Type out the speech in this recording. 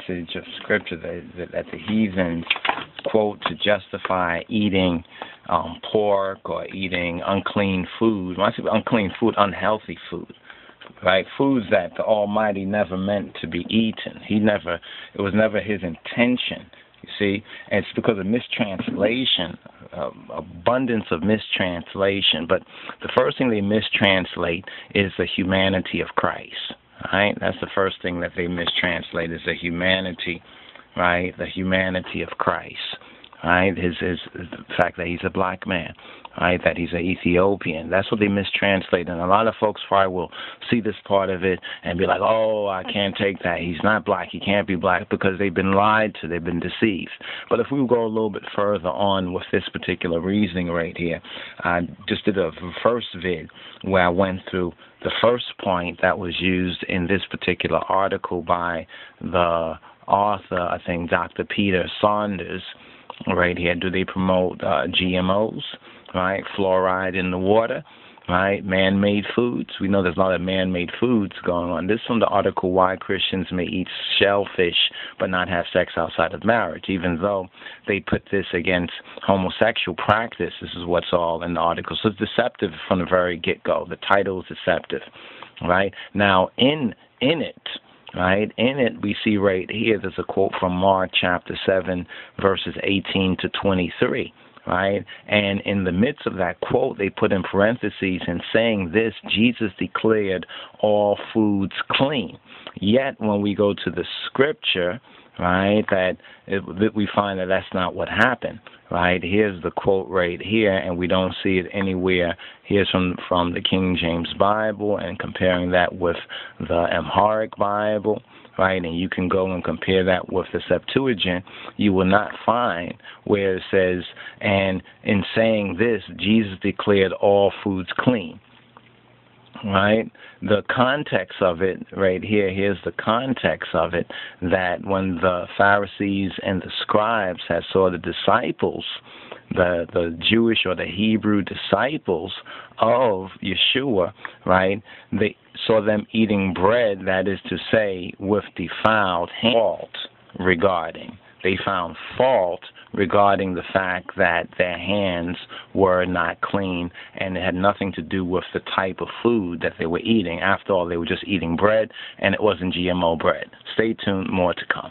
passage of scripture that the heathens quote to justify eating pork or eating unclean food. When I say unclean food, unhealthy food, right? Foods that the Almighty never meant to be eaten. It was never His intention. You see, and it's because of mistranslation, abundance of mistranslation. But the first thing they mistranslate is the humanity of Christ. Right? That's the first thing that they mistranslate is the humanity, right? The humanity of Christ. Right? The fact that He's a black man, right? That He's an Ethiopian. That's what they mistranslate. And a lot of folks probably will see this part of it and be like, oh, I can't take that. He's not black. He can't be black, because they've been lied to. They've been deceived. But if we go a little bit further on with this particular reasoning right here, I just did a first vid where I went through the first point that was used in this particular article by the author, I think Dr. Peter Saunders, right here. Do they promote GMOs, right? Fluoride in the water, right? Man-made foods. We know there's a lot of man-made foods going on. This is from the article, Why Christians May Eat Shellfish But Not Have Sex Outside of Marriage, even though they put this against homosexual practice. This is what's all in the article. So it's deceptive from the very get-go. The title is deceptive, right? Now, in it, right? In it, we see right here, there's a quote from Mark chapter 7, verses 18 to 23, right? And in the midst of that quote, they put in parentheses, and saying this, Jesus declared all foods clean. Yet, when we go to the scripture, right, that we find that that's not what happened, right? Here's the quote right here, and we don't see it anywhere. Here's from the King James Bible, and comparing that with the Amharic Bible, right? And you can go and compare that with the Septuagint. You will not find where it says, and in saying this, Jesus declared all foods clean. Right? The context of it right here, here's the context of it, that when the Pharisees and the scribes had saw the disciples, the Jewish or the Hebrew disciples of Yeshua, right, they saw them eating bread, that is to say, with defiled hands, they found fault regarding the fact that their hands were not clean, and it had nothing to do with the type of food that they were eating. After all, they were just eating bread, and it wasn't GMO bread. Stay tuned, more to come.